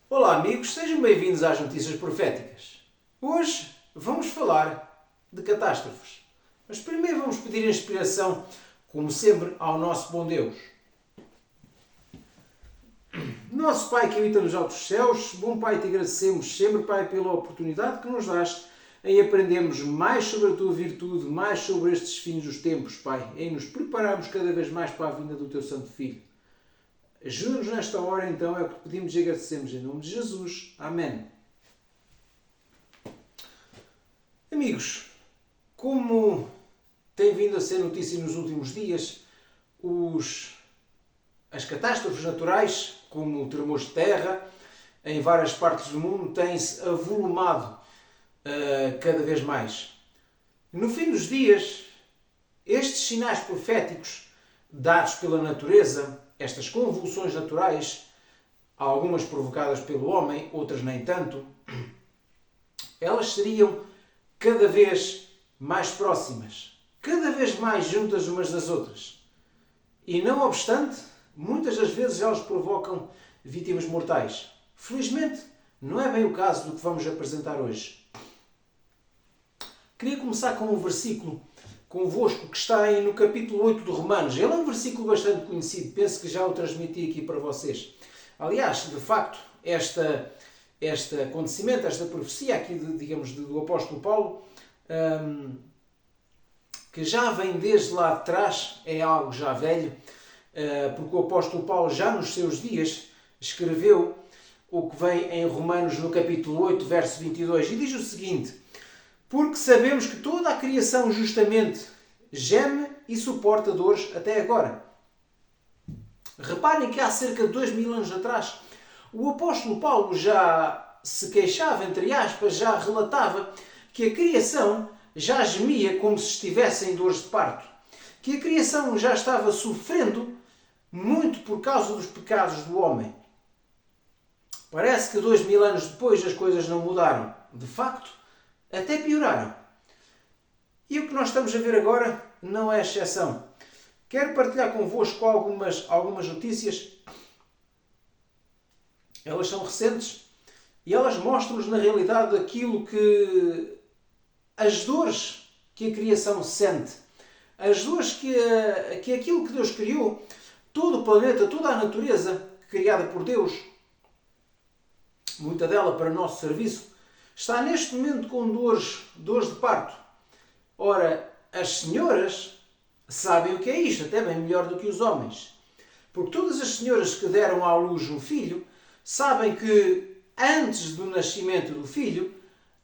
Olá amigos, sejam bem-vindos às Notícias Proféticas. Hoje vamos falar de catástrofes. Mas primeiro vamos pedir inspiração, como sempre, ao nosso bom Deus. Nosso Pai que habita nos altos céus, bom Pai, te agradecemos sempre, Pai, pela oportunidade que nos dás em aprendermos mais sobre a tua virtude, mais sobre estes fins dos tempos, Pai, em nos prepararmos cada vez mais para a vinda do teu Santo Filho. Ajuda-nos nesta hora, então, é o que te pedimos e agradecemos em nome de Jesus. Amém. Amigos, como tem vindo a ser notícia nos últimos dias, as catástrofes naturais, como tremores de terra, em várias partes do mundo, têm-se avolumado cada vez mais. No fim dos dias, estes sinais proféticos dados pela natureza, estas convulsões naturais, algumas provocadas pelo homem, outras nem tanto, elas seriam cada vez mais próximas, cada vez mais juntas umas das outras. E não obstante, muitas das vezes elas provocam vítimas mortais. Felizmente, não é bem o caso do que vamos apresentar hoje. Queria começar com um versículo convosco que está aí no capítulo 8 de Romanos. Ele é um versículo bastante conhecido, penso que já o transmiti aqui para vocês. Aliás, de facto, este acontecimento, esta profecia aqui, do apóstolo Paulo, que já vem desde lá de trás, é algo já velho, porque o apóstolo Paulo já nos seus dias escreveu o que vem em Romanos no capítulo 8, verso 22, e diz o seguinte: porque sabemos que toda a criação justamente geme e suporta dores até agora. Reparem que há cerca de 2000 anos atrás, o apóstolo Paulo já se queixava, entre aspas, já relatava que a criação já gemia como se estivesse em dores de parto. Que a criação já estava sofrendo muito por causa dos pecados do homem. Parece que 2000 anos depois as coisas não mudaram. De facto, até pioraram. E o que nós estamos a ver agora não é exceção. Quero partilhar convosco algumas notícias. Elas são recentes e elas mostram-nos na realidade aquilo que as dores que a criação sente, as dores que aquilo que Deus criou, todo o planeta, toda a natureza criada por Deus, muita dela para nosso serviço, está neste momento com dores de parto. Ora, as senhoras sabem o que é isto, até bem melhor do que os homens. Porque todas as senhoras que deram à luz um filho sabem que antes do nascimento do filho,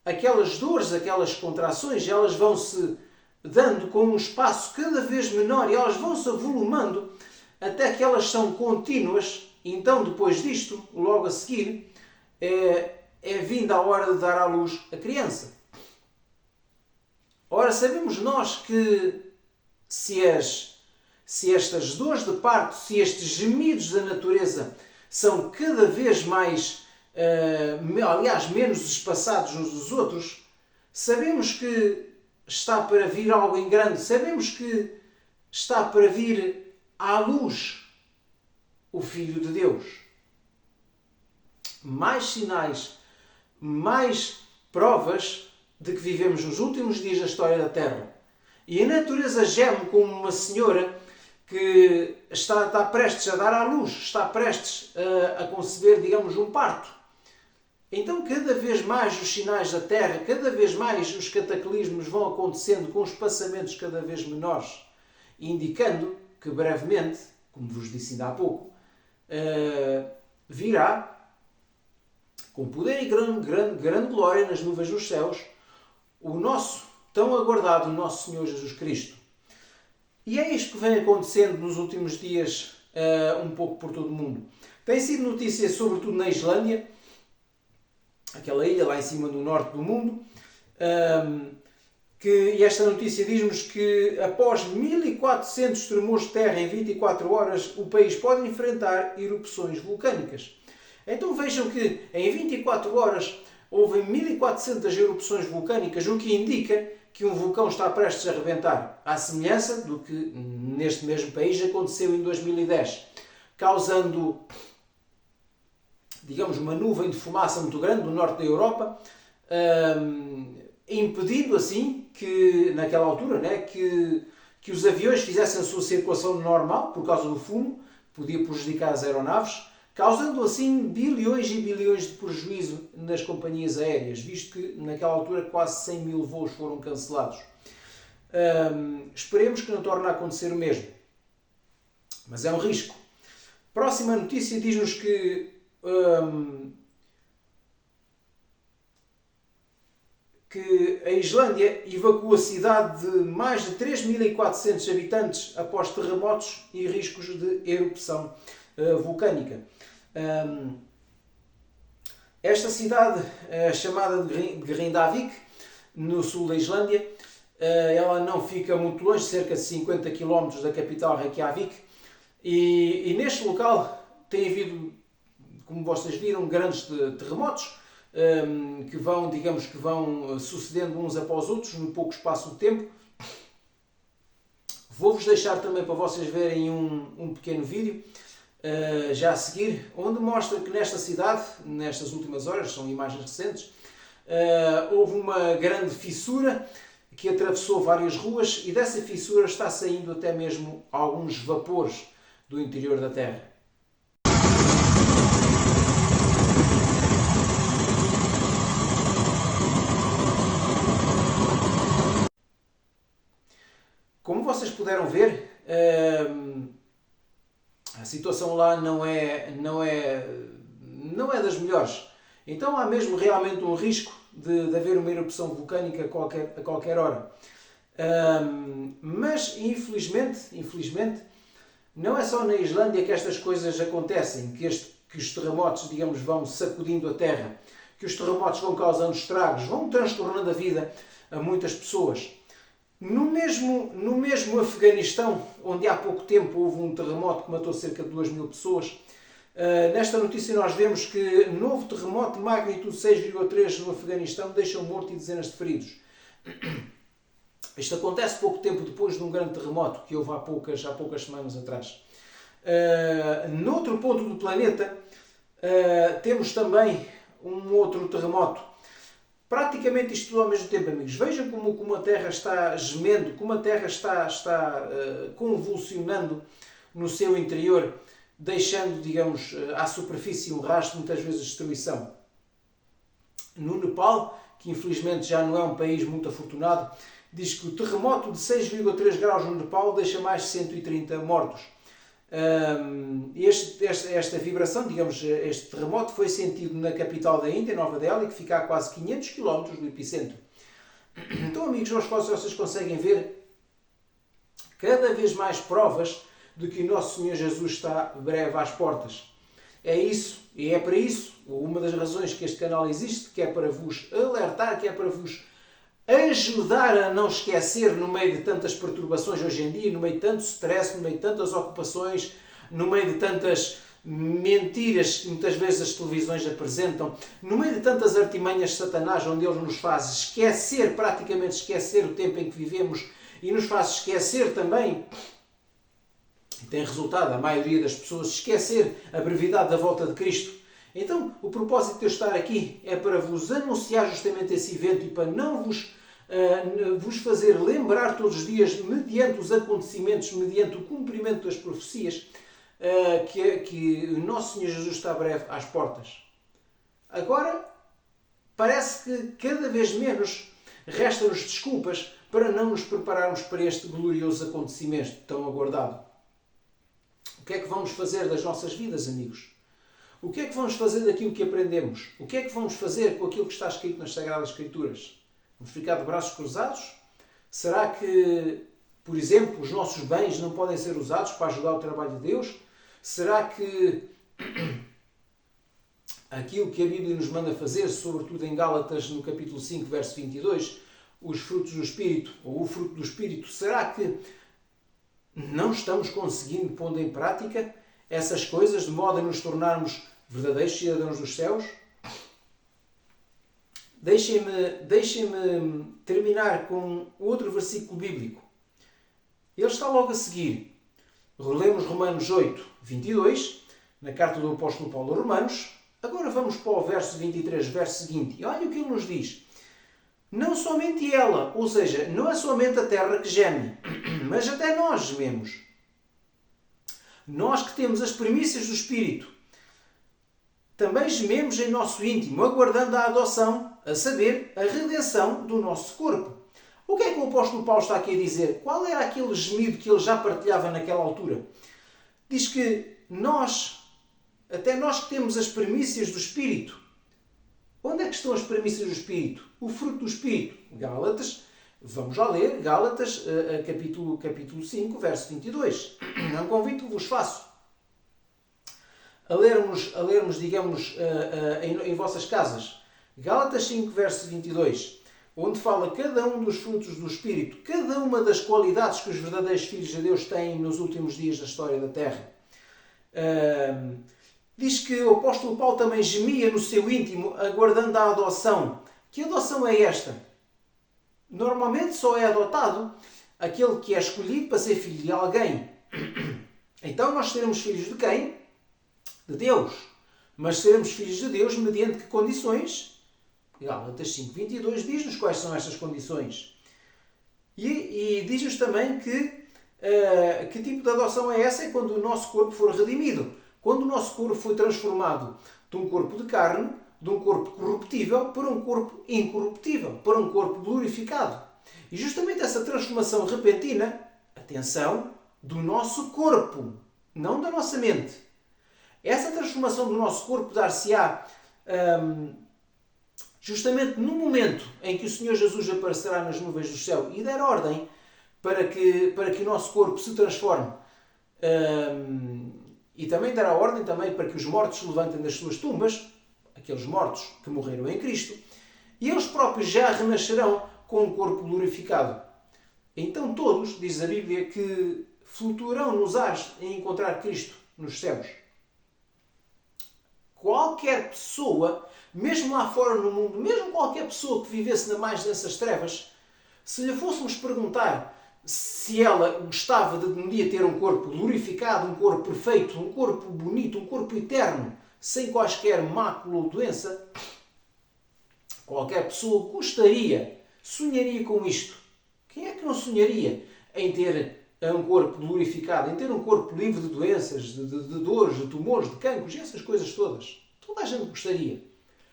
aquelas dores, aquelas contrações, elas vão-se dando com um espaço cada vez menor e elas vão-se avolumando até que elas são contínuas. Então, depois disto, logo a seguir, é vinda a hora de dar à luz a criança. Ora, sabemos nós que se estas dores de parto, se estes gemidos da natureza são cada vez mais, aliás, menos espaçados uns dos outros, sabemos que está para vir algo em grande, sabemos que está para vir à luz o Filho de Deus. Mais sinais, mais provas de que vivemos nos últimos dias da história da Terra. E a natureza geme como uma senhora que está prestes a dar à luz, está prestes a conceber, digamos, um parto. Então, cada vez mais os sinais da Terra, cada vez mais os cataclismos vão acontecendo com espaçamentos cada vez menores, indicando que brevemente, como vos disse ainda há pouco, virá com poder e grande glória nas nuvens dos céus, o nosso tão aguardado nosso Senhor Jesus Cristo. E é isto que vem acontecendo nos últimos dias, um pouco por todo o mundo. Tem sido notícia, sobretudo na Islândia, aquela ilha lá em cima do norte do mundo, e esta notícia diz-nos que após 1400 tremores de terra em 24 horas, o país pode enfrentar erupções vulcânicas. Então vejam que em 24 horas houve 1400 erupções vulcânicas, o que indica que um vulcão está prestes a rebentar, à semelhança do que neste mesmo país aconteceu em 2010, causando digamos, uma nuvem de fumaça muito grande do norte da Europa, impedindo assim que, naquela altura, né, que os aviões fizessem a sua circulação normal por causa do fumo, podia prejudicar as aeronaves, causando assim bilhões e bilhões de prejuízo nas companhias aéreas, visto que naquela altura quase 100 mil voos foram cancelados. Esperemos que não torne a acontecer o mesmo, mas é um risco. Próxima notícia diz-nos que a Islândia evacua a cidade de mais de 3.400 habitantes após terremotos e riscos de erupção vulcânica. Esta cidade, chamada de Grindavik, no sul da Islândia, ela não fica muito longe, cerca de 50 km da capital Reykjavik, e neste local tem havido, como vocês viram, grandes terremotos que vão sucedendo uns após outros no pouco espaço de tempo. Vou-vos deixar também para vocês verem um pequeno vídeo já a seguir, onde mostra que nesta cidade, nestas últimas horas, são imagens recentes, houve uma grande fissura que atravessou várias ruas e dessa fissura está saindo até mesmo alguns vapores do interior da Terra. Como vocês puderam ver, a situação lá não é das melhores. Então há mesmo realmente um risco de haver uma erupção vulcânica a qualquer hora. Mas infelizmente, não é só na Islândia que estas coisas acontecem, que os terremotos, digamos, vão sacudindo a terra, que os terremotos vão causando estragos, vão transtornando a vida a muitas pessoas. No mesmo Afeganistão, onde há pouco tempo houve um terremoto que matou cerca de 2.000 pessoas, nesta notícia nós vemos que novo terremoto de magnitude 6,3 no Afeganistão deixa um morto e dezenas de feridos. Isto acontece pouco tempo depois de um grande terremoto que houve há poucas semanas atrás. Noutro ponto do planeta, temos também um outro terremoto. Praticamente isto tudo ao mesmo tempo, amigos. Vejam como a Terra está gemendo, como a Terra está convulsionando no seu interior, deixando, digamos, à superfície um rastro, muitas vezes, de destruição. No Nepal, que infelizmente já não é um país muito afortunado, diz que o terremoto de 6,3 graus no Nepal deixa mais de 130 mortos. Esta vibração, digamos, este terremoto foi sentido na capital da Índia, Nova Delhi, que fica a quase 500 km do epicentro. Então, amigos, vocês conseguem ver cada vez mais provas de que o nosso Senhor Jesus está breve às portas. É isso, e é para isso, uma das razões que este canal existe, que é para vos alertar, que é para vos ajudar a não esquecer no meio de tantas perturbações hoje em dia, no meio de tanto stress, no meio de tantas ocupações, no meio de tantas mentiras que muitas vezes as televisões apresentam, no meio de tantas artimanhas de Satanás, onde ele nos faz esquecer, praticamente esquecer o tempo em que vivemos e nos faz esquecer também, e tem resultado a maioria das pessoas esquecer a brevidade da volta de Cristo. Então, o propósito de eu estar aqui é para vos anunciar justamente esse evento e para não vos fazer lembrar todos os dias, mediante os acontecimentos, mediante o cumprimento das profecias, que o nosso Senhor Jesus está breve às portas. Agora, parece que cada vez menos restam-nos desculpas para não nos prepararmos para este glorioso acontecimento tão aguardado. O que é que vamos fazer das nossas vidas, amigos? O que é que vamos fazer daquilo que aprendemos? O que é que vamos fazer com aquilo que está escrito nas Sagradas Escrituras? Vamos ficar de braços cruzados? Será que, por exemplo, os nossos bens não podem ser usados para ajudar o trabalho de Deus? Será que aquilo que a Bíblia nos manda fazer, sobretudo em Gálatas, no capítulo 5, verso 22, os frutos do Espírito, ou o fruto do Espírito, será que não estamos conseguindo pôr em prática essas coisas de modo a nos tornarmos verdadeiros cidadãos dos céus? Deixem-me terminar com outro versículo bíblico. Ele está logo a seguir. Relemos Romanos 8, 22, na carta do apóstolo Paulo aos Romanos, Agora vamos para o verso 23, verso seguinte, e olha o que ele nos diz. Não somente ela, ou seja, não é somente a terra que geme, mas até nós gememos. Nós que temos as primícias do Espírito, também gememos em nosso íntimo, aguardando a adoção, a saber, a redenção do nosso corpo. O que é que o apóstolo Paulo está aqui a dizer? Qual era aquele gemido que ele já partilhava naquela altura? Diz que nós, até nós que temos as primícias do Espírito. Onde é que estão as primícias do Espírito? O fruto do Espírito. Gálatas, vamos lá ler, Gálatas, capítulo 5, verso 22. É um convite que vos faço. A lermos, digamos, em vossas casas. Gálatas 5, verso 22. Onde fala cada um dos frutos do Espírito, cada uma das qualidades que os verdadeiros filhos de Deus têm nos últimos dias da história da Terra. Diz que o apóstolo Paulo também gemia no seu íntimo, aguardando a adoção. Que adoção é esta? Normalmente só é adotado aquele que é escolhido para ser filho de alguém. Então nós seremos filhos de quem? De Deus. Mas seremos filhos de Deus mediante que condições? Gálatas 5:22 diz-nos quais são estas condições. E diz-nos também que tipo de adoção é essa? É quando o nosso corpo for redimido. Quando o nosso corpo foi transformado de um corpo de carne, de um corpo corruptível, para um corpo incorruptível, para um corpo glorificado. E justamente essa transformação repentina, atenção, do nosso corpo, não da nossa mente. Essa transformação do nosso corpo dar-se-á justamente no momento em que o Senhor Jesus aparecerá nas nuvens do céu e der ordem para que o nosso corpo se transforme. E também dará ordem também para que os mortos se levantem das suas tumbas, aqueles mortos que morreram em Cristo, e eles próprios já renascerão com um corpo glorificado. Então todos, diz a Bíblia, que flutuarão nos ares em encontrar Cristo nos céus. Qualquer pessoa, mesmo lá fora no mundo, mesmo qualquer pessoa que vivesse na mais densas trevas, se lhe fôssemos perguntar se ela gostava de um dia ter um corpo glorificado, um corpo perfeito, um corpo bonito, um corpo eterno, sem quaisquer mácula ou doença, qualquer pessoa gostaria, sonharia com isto. Quem é que não sonharia em ter um corpo glorificado, em ter um corpo livre de doenças, de dores, de tumores, de cancros, essas coisas todas? Toda a gente gostaria.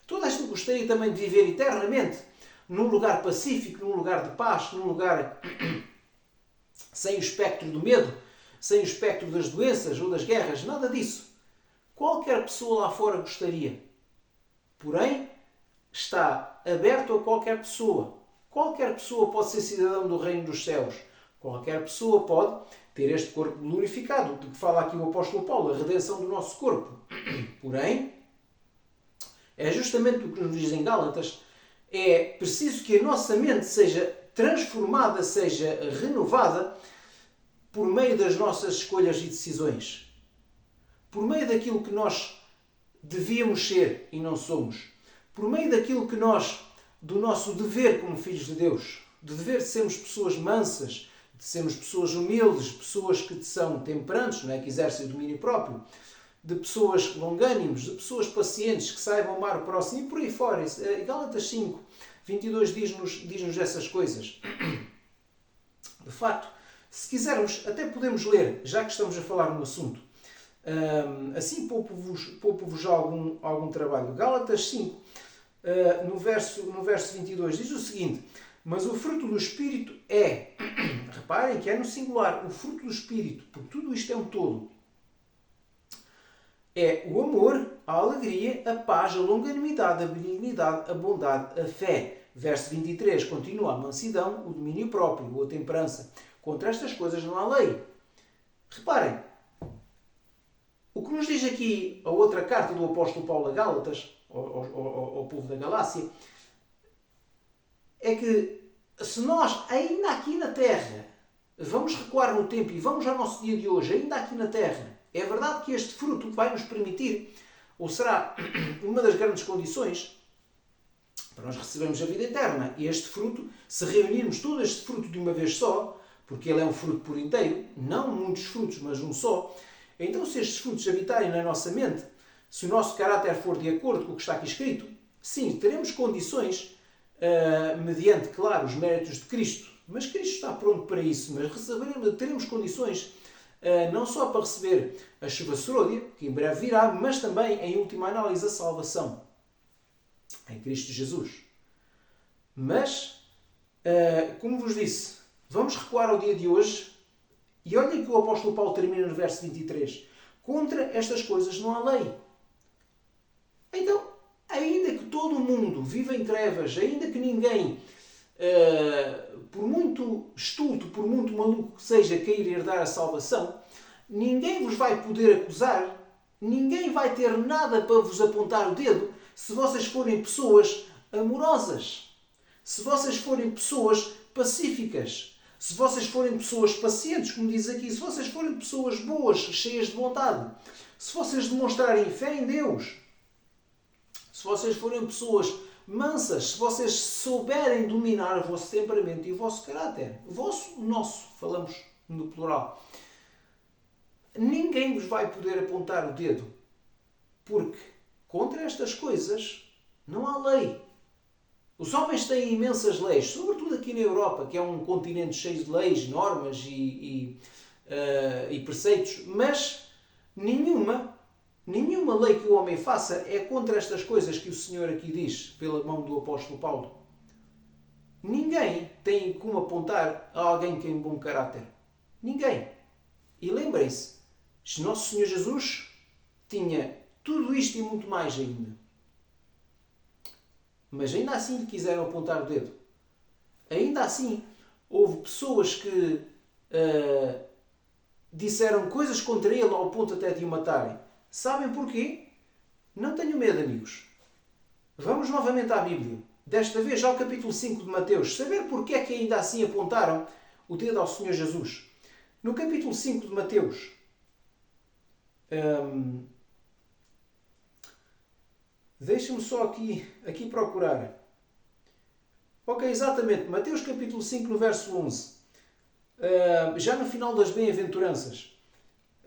Toda a gente gostaria também de viver eternamente num lugar pacífico, num lugar de paz, num lugar sem o espectro do medo, sem o espectro das doenças ou das guerras, nada disso. Qualquer pessoa lá fora gostaria. Porém, está aberto a qualquer pessoa. Qualquer pessoa pode ser cidadão do reino dos céus. Qualquer pessoa pode ter este corpo glorificado, de que fala aqui o apóstolo Paulo, a redenção do nosso corpo. Porém, é justamente o que nos diz em Gálatas, é preciso que a nossa mente seja transformada, seja renovada por meio das nossas escolhas e decisões. Por meio daquilo que nós devíamos ser e não somos. Por meio daquilo que nós, do nosso dever como filhos de Deus, de dever de sermos pessoas mansas, de sermos pessoas humildes, pessoas que são temperantes, não é? Que exercem o domínio próprio, de pessoas longânimos, de pessoas pacientes, que saibam amar o próximo e por aí fora. Gálatas 5, 22 diz-nos essas coisas. De facto, se quisermos, até podemos ler, já que estamos a falar no assunto. Assim poupo-vos algum trabalho. Gálatas 5, no verso 22, diz o seguinte: mas o fruto do Espírito é, reparem que é no singular, o fruto do Espírito, porque tudo isto é um todo, é o amor, a alegria, a paz, a longanimidade, a benignidade, a bondade, a fé. Verso 23, continua: a mansidão, o domínio próprio, a temperança. Contra estas coisas não há lei. Reparem, o que nos diz aqui a outra carta do apóstolo Paulo a Gálatas, ao povo da Galácia, é que se nós, ainda aqui na Terra, vamos recuar no tempo e vamos ao nosso dia de hoje, ainda aqui na Terra, é verdade que este fruto vai nos permitir, ou será uma das grandes condições para nós recebermos a vida eterna, e este fruto, se reunirmos todo este fruto de uma vez só, porque ele é um fruto por inteiro, não muitos frutos, mas um só, então se estes frutos habitarem na nossa mente, se o nosso caráter for de acordo com o que está aqui escrito, sim, teremos condições, mediante, claro, os méritos de Cristo. Mas Cristo está pronto para isso. Mas teremos condições não só para receber a chuva seródia, que em breve virá, mas também, em última análise, a salvação em Cristo Jesus. Mas, como vos disse, vamos recuar ao dia de hoje e olhem que o apóstolo Paulo termina no verso 23. Contra estas coisas não há lei. Então, ainda que todo o mundo viva em trevas, ainda que ninguém, por muito estulto, por muito maluco que seja, queira herdar a salvação, ninguém vos vai poder acusar, ninguém vai ter nada para vos apontar o dedo se vocês forem pessoas amorosas, se vocês forem pessoas pacíficas, se vocês forem pessoas pacientes, como diz aqui, se vocês forem pessoas boas, cheias de vontade, se vocês demonstrarem fé em Deus, se vocês forem pessoas mansas, se vocês souberem dominar o vosso temperamento e o vosso caráter, o nosso, falamos no plural, ninguém vos vai poder apontar o dedo, porque contra estas coisas não há lei. Os homens têm imensas leis, sobretudo aqui na Europa, que é um continente cheio de leis, normas e preceitos, mas nenhuma lei que o homem faça é contra estas coisas que o Senhor aqui diz, pela mão do apóstolo Paulo. Ninguém tem como apontar a alguém que tem um bom caráter. Ninguém. E lembrem-se, nosso Senhor Jesus tinha tudo isto e muito mais ainda. Mas ainda assim lhe quiseram apontar o dedo. Ainda assim, houve pessoas que disseram coisas contra ele ao ponto até de o matarem. Sabem porquê? Não tenham medo, amigos. Vamos novamente à Bíblia. Desta vez ao capítulo 5 de Mateus. Saber porquê é que ainda assim apontaram o dedo ao Senhor Jesus. No capítulo 5 de Mateus, deixe-me só aqui procurar. Ok, exatamente. Mateus capítulo 5, no verso 11. Já no final das bem-aventuranças.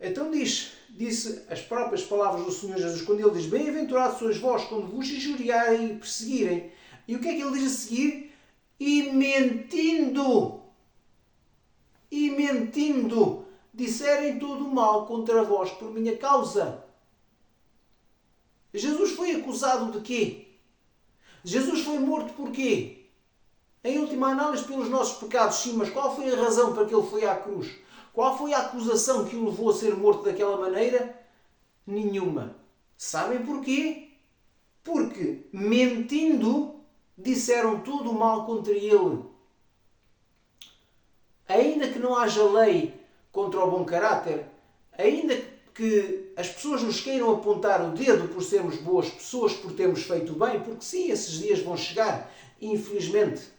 Então disse as próprias palavras do Senhor Jesus, quando ele diz: bem-aventurados sois vós quando vos injuriarem e perseguirem. E o que é que ele diz a seguir? E mentindo, disserem todo o mal contra vós por minha causa. Jesus foi acusado de quê? Jesus foi morto por quê? Em última análise, pelos nossos pecados, sim, mas qual foi a razão para que ele foi à cruz? Qual foi a acusação que o levou a ser morto daquela maneira? Nenhuma. Sabem porquê? Porque, mentindo, disseram tudo o mal contra ele. Ainda que não haja lei contra o bom caráter, ainda que as pessoas nos queiram apontar o dedo por sermos boas pessoas, por termos feito bem, porque sim, esses dias vão chegar, infelizmente.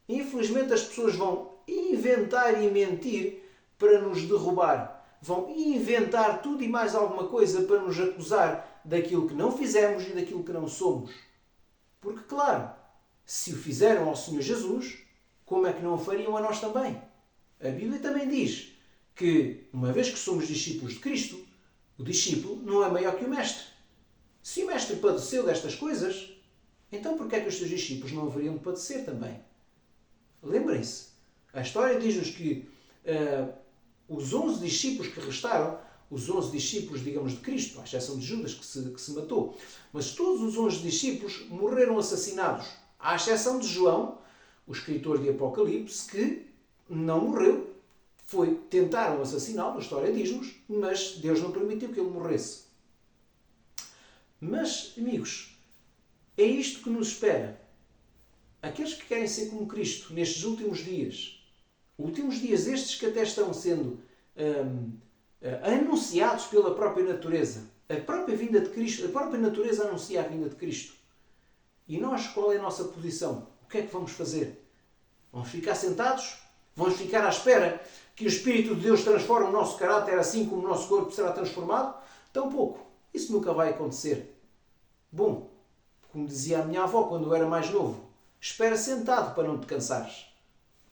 Infelizmente as pessoas vão inventar e mentir para nos derrubar. Vão inventar tudo e mais alguma coisa para nos acusar daquilo que não fizemos e daquilo que não somos. Porque, claro, se o fizeram ao Senhor Jesus, como é que não o fariam a nós também? A Bíblia também diz que, uma vez que somos discípulos de Cristo, o discípulo não é maior que o mestre. Se o mestre padeceu destas coisas, então por que é que os seus discípulos não haveriam de padecer também? Lembrem-se, a história diz-nos que os 11 discípulos que restaram, os 11 discípulos, digamos, de Cristo, à exceção de Judas, que se matou, mas todos os 11 discípulos morreram assassinados, à exceção de João, o escritor de Apocalipse, que não morreu. Tentaram assassiná-lo, a história diz-nos, mas Deus não permitiu que ele morresse. Mas, amigos, é isto que nos espera. Aqueles que querem ser como Cristo nestes últimos dias estes que até estão sendo anunciados pela própria natureza, a própria vinda de Cristo, a própria natureza anuncia a vinda de Cristo. E nós, qual é a nossa posição? O que é que vamos fazer? Vamos ficar sentados? Vamos ficar à espera que o Espírito de Deus transforme o nosso caráter assim como o nosso corpo será transformado? Tampouco. Isso nunca vai acontecer. Bom, como dizia a minha avó quando eu era mais novo, espera sentado para não te cansares.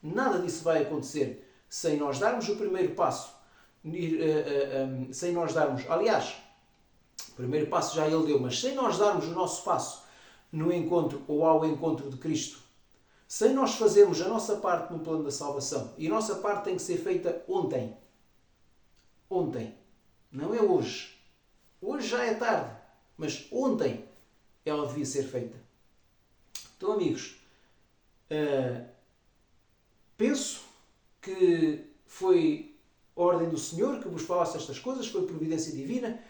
Nada disso vai acontecer sem nós darmos o primeiro passo. Sem nós darmos... Aliás, primeiro passo já Ele deu, mas sem nós darmos o nosso passo no encontro ou ao encontro de Cristo, sem nós fazermos a nossa parte no plano da salvação, e a nossa parte tem que ser feita ontem. Ontem. Não é hoje. Hoje já é tarde, mas ontem ela devia ser feita. Então, amigos, penso que foi a ordem do Senhor que vos falasse estas coisas, foi providência divina.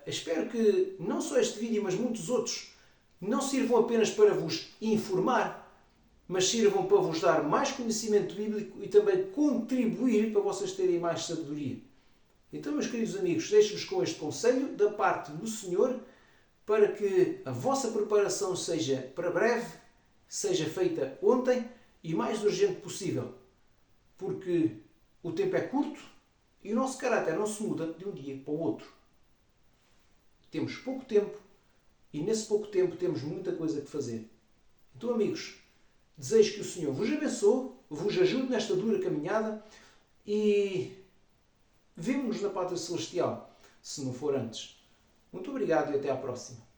Espero que não só este vídeo, mas muitos outros, não sirvam apenas para vos informar, mas sirvam para vos dar mais conhecimento bíblico e também contribuir para vocês terem mais sabedoria. Então, meus queridos amigos, deixo-vos com este conselho da parte do Senhor para que a vossa preparação seja para breve, seja feita ontem e mais urgente possível, porque o tempo é curto e o nosso caráter não se muda de um dia para o outro. Temos pouco tempo e nesse pouco tempo temos muita coisa que fazer. Então, amigos, desejo que o Senhor vos abençoe, vos ajude nesta dura caminhada e vemo-nos na Pátria Celestial, se não for antes. Muito obrigado e até à próxima.